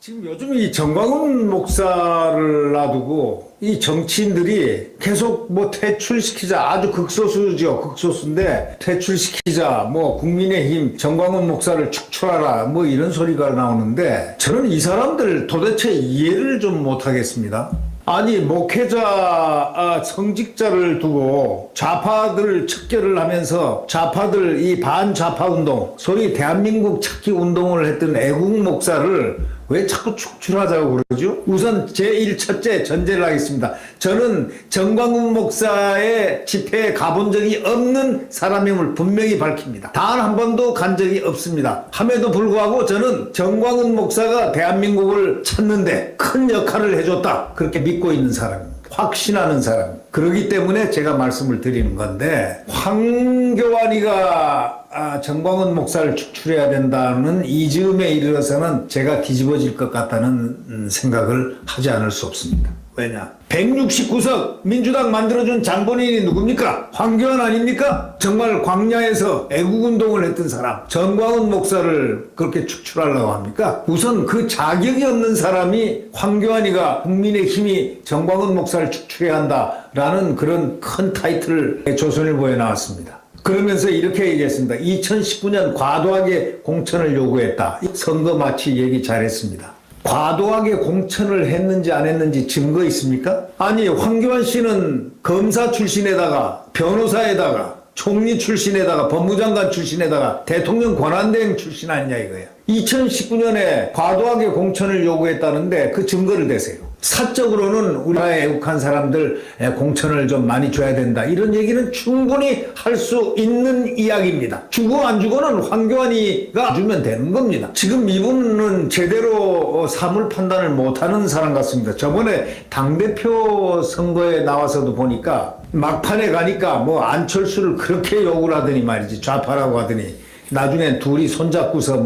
지금 요즘 이 정광훈 목사를 놔두고 이 정치인들이 계속 뭐 퇴출시키자, 아주 극소수죠. 극소수인데 퇴출시키자, 뭐 국민의힘 정광훈 목사를 축출하라, 뭐 이런 소리가 나오는데 저는 이 사람들 도대체 이해를 좀 못하겠습니다. 아니 목회자 성직자를 두고 좌파들 척결을 하면서 좌파들 이 반좌파 운동, 소위 대한민국 찾기 운동을 했던 애국 목사를 왜 자꾸 축출하자고 그러죠? 우선 제1첫째 전제를 하겠습니다. 저는 정광훈 목사의 집회에 가본 적이 없는 사람임을 분명히 밝힙니다. 단 한 번도 간 적이 없습니다. 함에도 불구하고 저는 정광훈 목사가 대한민국을 찾는데 큰 역할을 해줬다, 그렇게 믿고 있는 사람입니다. 확신하는 사람. 그렇기 때문에 제가 말씀을 드리는 건데, 황교안이가 정광훈 목사를 축출해야 된다는 이 즈음에 이르러서는 제가 뒤집어질 것 같다는 생각을 하지 않을 수 없습니다. 왜냐? 169석 민주당 만들어준 장본인이 누굽니까? 황교안 아닙니까? 정말 광야에서 애국운동을 했던 사람, 정광훈 목사를 그렇게 축출하려고 합니까? 우선 그 자격이 없는 사람이 황교안이가 국민의힘이 정광훈 목사를 축출해야 한다라는 그런 큰 타이틀을 조선일보에 나왔습니다. 그러면서 이렇게 얘기했습니다. 2019년 과도하게 공천을 요구했다. 선거 마치 얘기 잘했습니다. 과도하게 공천을 했는지 안 했는지 증거 있습니까? 아니 황교안 씨는 검사 출신에다가 변호사에다가 총리 출신에다가 법무장관 출신에다가 대통령 권한대행 출신 아니냐 이거야. 2019년에 과도하게 공천을 요구했다는데 그 증거를 대세요. 사적으로는 우리나라에 애국한 사람들 공천을 좀 많이 줘야 된다, 이런 얘기는 충분히 할 수 있는 이야기입니다. 주고 안 주고는 황교안이가 주면 되는 겁니다. 지금 이분은 제대로 사물 판단을 못하는 사람 같습니다. 저번에 당대표 선거에 나와서도 보니까 막판에 가니까 뭐 안철수를 그렇게 욕을 하더니 말이지, 좌파라고 하더니 나중엔 둘이 손잡고서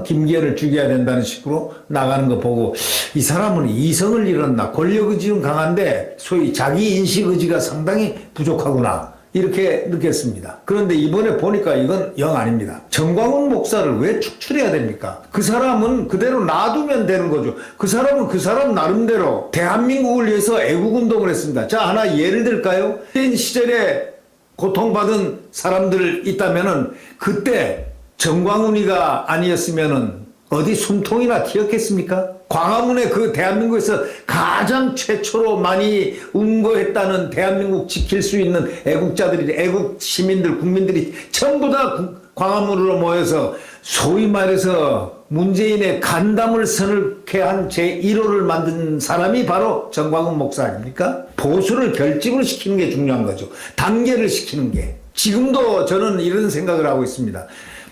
김기현을 죽여야 된다는 식으로 나가는 거 보고, 이 사람은 이성을 잃었나, 권력의지는 강한데 소위 자기 인식의지가 상당히 부족하구나, 이렇게 느꼈습니다. 그런데 이번에 보니까 이건 영 아닙니다. 정광훈 목사를 왜 축출해야 됩니까? 그 사람은 그대로 놔두면 되는 거죠. 그 사람은 그 사람 나름대로 대한민국을 위해서 애국운동을 했습니다. 자, 하나 예를 들까요? 현 시절에 고통받은 사람들 있다면은 그때 정광훈이가 아니었으면은 어디 숨통이나 튀었겠습니까? 광화문에 그 대한민국에서 가장 최초로 많이 운거했다는, 대한민국 지킬 수 있는 애국자들이, 애국 시민들, 국민들이 전부 다 광화문으로 모여서 소위 말해서 문재인의 간담을 서늘케 한 제1호를 만든 사람이 바로 정광훈 목사 아닙니까? 보수를 결집을 시키는 게 중요한 거죠. 단계를 시키는 게. 지금도 저는 이런 생각을 하고 있습니다.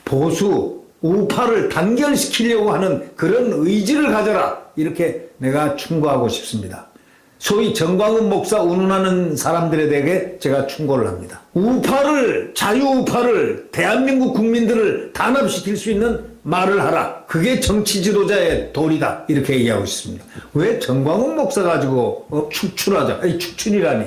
보수, 우파를 단결시키려고 하는 그런 의지를 가져라, 이렇게 내가 충고하고 싶습니다. 소위 정광훈 목사 운운하는 사람들에 대해 제가 충고를 합니다. 우파를, 자유우파를, 대한민국 국민들을 단합시킬 수 있는 말을 하라. 그게 정치 지도자의 도리다, 이렇게 얘기하고 싶습니다. 왜 정광훈 목사 가지고 축출하자? 아니, 축출이라니.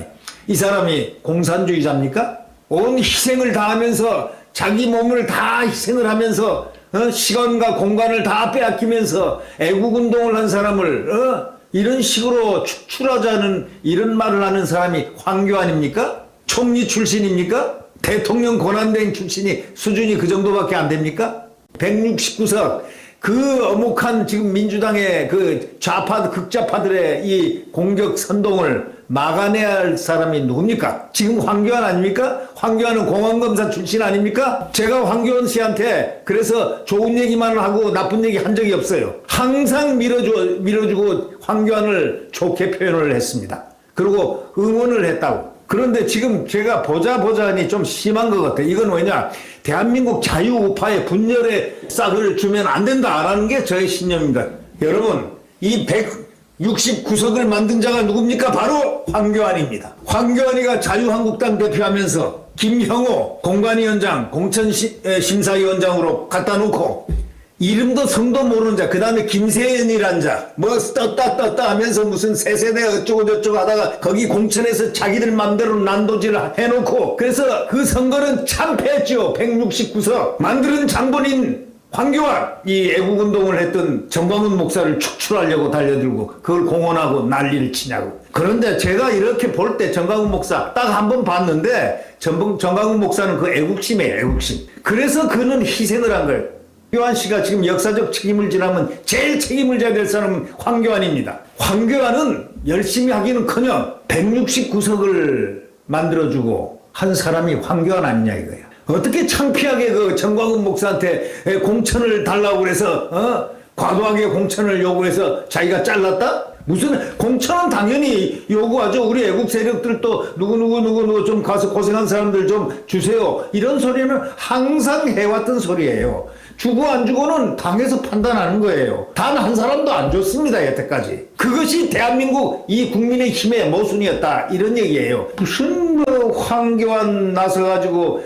이 사람이 공산주의자입니까? 온 희생을 다하면서, 자기 몸을 다 희생을 하면서, 시간과 공간을 다 빼앗기면서 애국운동을 한 사람을 이런 식으로 축출하자는 이런 말을 하는 사람이 황교안입니까? 총리 출신입니까? 대통령 권한대행 출신이 수준이 그 정도밖에 안 됩니까? 169석 그 어묵한 지금 민주당의 그 좌파, 극좌파들의 이 공격 선동을 막아내야 할 사람이 누굽니까? 지금 황교안 아닙니까? 황교안은 공안검사 출신 아닙니까? 제가 황교안 씨한테 그래서 좋은 얘기만 하고 나쁜 얘기 한 적이 없어요. 항상 밀어주고 황교안을 좋게 표현을 했습니다. 그리고 응원을 했다고. 그런데 지금 제가 보자니 좀 심한 것 같아요. 이건 왜냐? 대한민국 자유우파의 분열의 싹을 주면 안 된다라는 게 저의 신념입니다. 여러분, 이 169석을 만든 자가 누굽니까? 바로 황교안입니다. 황교안이가 자유한국당 대표하면서 김형호 공관위원장, 공천심사위원장으로 갖다 놓고 이름도 성도 모르는 자, 그 다음에 김세연이란 자, 떴다 하면서 무슨 새세대 어쩌고저쩌고 하다가 거기 공천에서 자기들 맘대로 난도질을 해놓고, 그래서 그 선거는 참패했죠. 169석. 만드는 장본인 황교안 이 애국운동을 했던 정광훈 목사를 축출하려고 달려들고 그걸 공언하고 난리를 치냐고. 그런데 제가 이렇게 볼 때 정광훈 목사 딱 한 번 봤는데 정광훈 목사는 그 애국심이에요. 애국심. 그래서 그는 희생을 한 거예요. 황교안 씨가 지금 역사적 책임을 지라면 제일 책임을 져야 될 사람은 황교안입니다. 황교안은 열심히 하기는커녕 169석을 만들어주고 한 사람이 황교안 아니냐 이거예요. 어떻게 창피하게 그 정광훈 목사한테 공천을 달라고 그래서 과도하게 공천을 요구해서 자기가 잘랐다? 무슨 공천은 당연히 요구하죠. 우리 애국 세력들도 누구 좀 가서 고생한 사람들 좀 주세요. 이런 소리는 항상 해왔던 소리예요. 주고 안 주고는 당에서 판단하는 거예요. 단 한 사람도 안 줬습니다. 여태까지. 그것이 대한민국 이 국민의 힘의 모순이었다. 이런 얘기예요. 무슨 황교안 나서가지고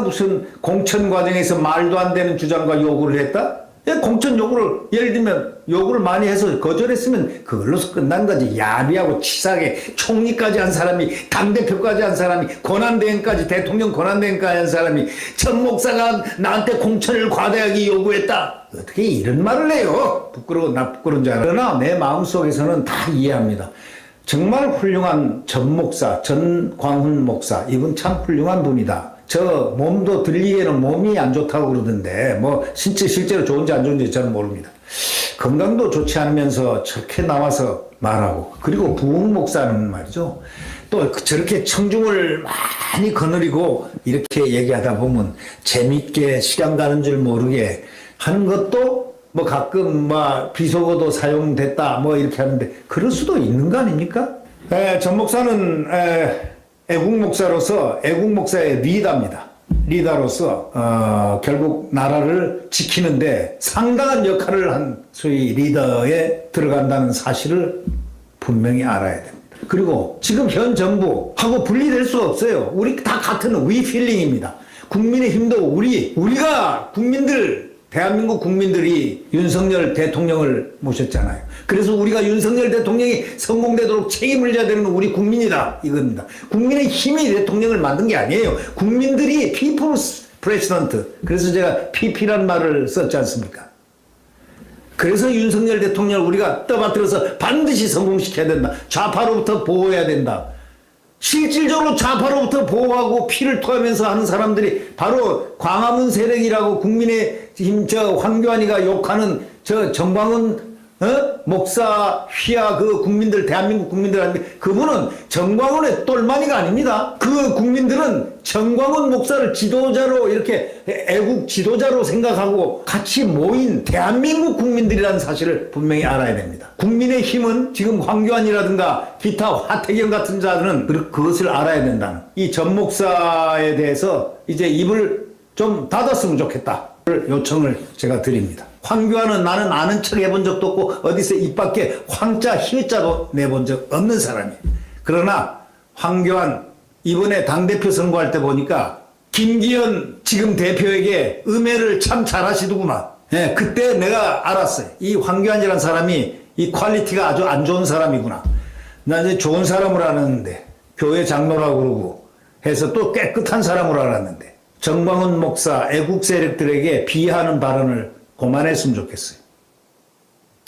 무슨 공천 과정에서 말도 안 되는 주장과 요구를 했다? 공천 요구를 예를 들면 요구를 많이 해서 거절했으면 그걸로서 끝난 거지. 야비하고 치사하게 총리까지 한 사람이 당대표까지 한 사람이 권한대행까지 대통령 권한대행까지 한 사람이 전 목사가 나한테 공천을 과다하게 요구했다. 어떻게 이런 말을 해요? 부끄러워 나 부끄러운 줄 알아. 그러나 내 마음속에서는 다 이해합니다. 정말 훌륭한 전 목사 전광훈 목사 이분 참 훌륭한 분이다. 저 몸도 들리기에는 몸이 안 좋다고 그러던데 뭐 실제로 좋은지 안 좋은지 저는 모릅니다. 건강도 좋지 않으면서 저렇게 나와서 말하고 그리고 부흥 목사는 말이죠. 또 저렇게 청중을 많이 거느리고 이렇게 얘기하다 보면 재밌게 시간 가는 줄 모르게 하는 것도 뭐 가끔 뭐 비속어도 사용됐다 뭐 이렇게 하는데 그럴 수도 있는 거 아닙니까? 전 목사는 애국 목사로서 애국 목사의 리더입니다. 리더로서 결국 나라를 지키는데 상당한 역할을 한 소위 리더에 들어간다는 사실을 분명히 알아야 됩니다. 그리고 지금 현 정부하고 분리될 수 없어요. 우리 다 같은 위필링입니다. 국민의힘도 우리가 국민들 대한민국 국민들이 윤석열 대통령을 모셨잖아요. 그래서 우리가 윤석열 대통령이 성공되도록 책임을 져야 되는 우리 국민이다 이겁니다. 국민의 힘이 대통령을 만든 게 아니에요. 국민들이 People's President. 그래서 제가 PP란 말을 썼지 않습니까? 그래서 윤석열 대통령을 우리가 떠받들어서 반드시 성공시켜야 된다. 좌파로부터 보호해야 된다. 실질적으로 좌파로부터 보호하고 피를 토하면서 하는 사람들이 바로 광화문 세력이라고 국민의힘 저 황교안이가 욕하는 저 정광훈 목사 휘하 그 국민들 대한민국 국민들한테 그분은 정광훈의 똘마니가 아닙니다. 그 국민들은 정광훈 목사를 지도자로 이렇게 애국 지도자로 생각하고 같이 모인 대한민국 국민들이라는 사실을 분명히 알아야 됩니다. 국민의 힘은 지금 황교안이라든가 기타 하태경 같은 자들은 그것을 알아야 된다는 이 전 목사에 대해서 이제 입을 좀 닫았으면 좋겠다 요청을 제가 드립니다. 황교안은 나는 아는 척 해본 적도 없고 어디서 입 밖에 황자 희자도 내본 적 없는 사람이에요. 그러나 황교안 이번에 당대표 선거할 때 보니까 김기현 지금 대표에게 음해를 참 잘하시더구만. 예, 그때 내가 알았어요. 이 황교안이라는 사람이 이 퀄리티가 아주 안 좋은 사람이구나. 나 이제 좋은 사람으로 알았는데 교회 장로라고 그러고 해서 또 깨끗한 사람으로 알았는데 정광훈 목사 애국 세력들에게 비하하는 발언을 그만했으면 좋겠어요.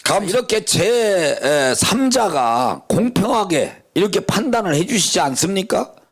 그럼 이렇게 제3자가 공평하게 이렇게 판단을 해주시지 않습니까?